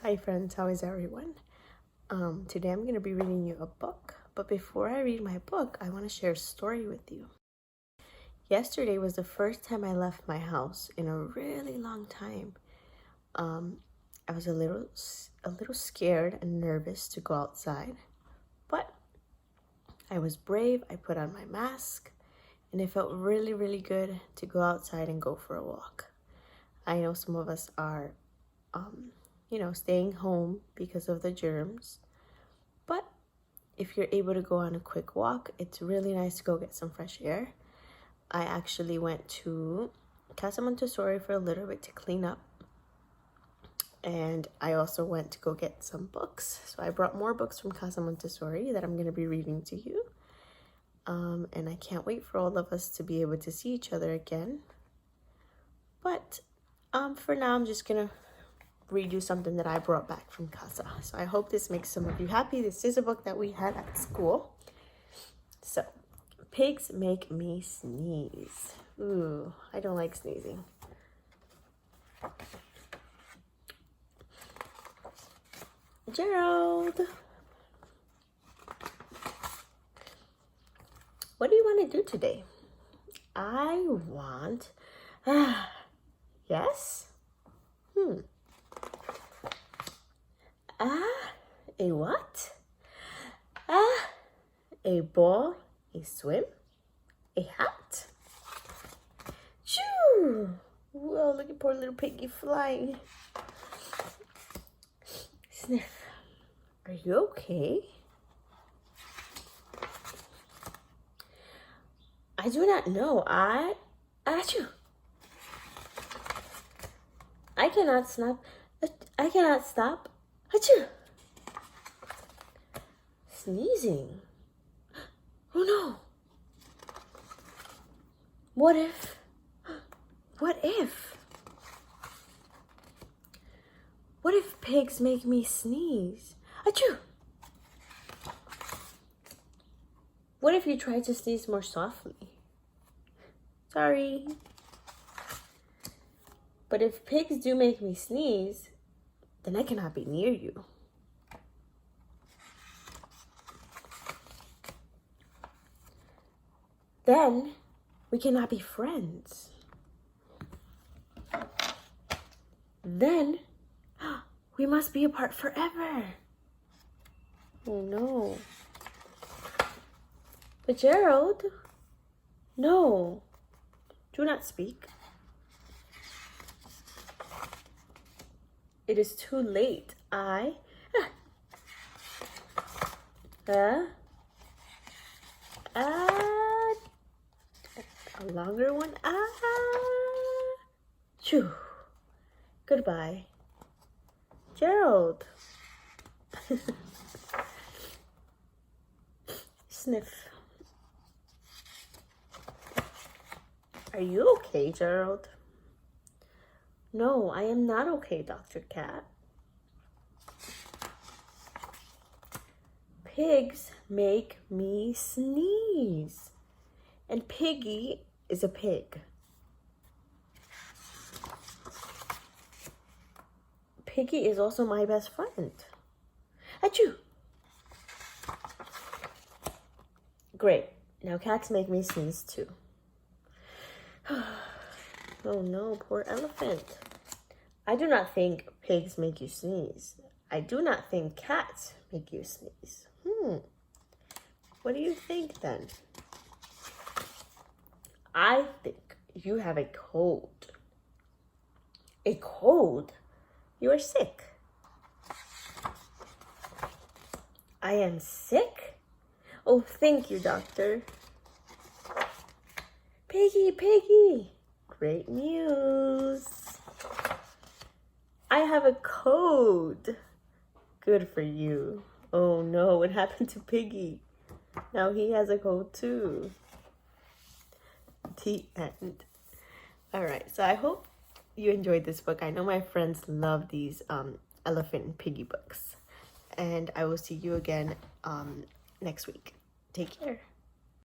Hi friends, how is everyone? Today I'm going to be reading you a book, but before I read my book, I want to share a story with you. Yesterday was the first time I left my house in a really long time. I was a little scared and nervous to go outside, but I was brave. I put on my mask, and it felt really good to go outside and go for a walk. I know some of us are staying home because of the germs. But if you're able to go on a quick walk, it's really nice to go get some fresh air. I actually went to Casa Montessori for a little bit to clean up. And I also went to go get some books. So I brought more books from Casa Montessori that I'm going to be reading to you. And I can't wait for all of us to be able to see each other again. But for now, I'm just going to read you something that I brought back from Casa. So I hope this makes some of you happy. This is a book that we had at school. So, Pigs Make Me Sneeze. Ooh, I don't like sneezing. Gerald, what do you want to do today? I want... yes? A what? A ball, a swim, a hat. Shoo! Whoa, look at poor little piggy flying. Sniff. Are you okay? I do not know. Achoo! I cannot stop. Achoo! Sneezing. Oh no. What if? What if pigs make me sneeze? Achoo! What if you try to sneeze more softly? Sorry. But if pigs do make me sneeze, then I cannot be near you. Then we cannot be friends. Then we must be apart forever. Oh no. But Gerald, no. Do not speak. It is too late. A longer one. Choo. Goodbye. Gerald. Sniff. Are you okay, Gerald? No, I am not okay, Dr. Cat. Pigs make me sneeze. And Piggy is a pig. Piggy is also my best friend. Achoo! Great. Now cats make me sneeze too. Oh no, poor elephant. I do not think pigs make you sneeze. I do not think cats make you sneeze. What do you think then? I think you have a cold. A cold? You are sick. I am sick? Oh, thank you, doctor. Piggy. Great news. I have a cold. Good for you. Oh no, what happened to Piggy? Now he has a cold too. The end. All right, so I hope you enjoyed this book. I know my friends love these elephant and piggy books. And I will see you again next week. Take care.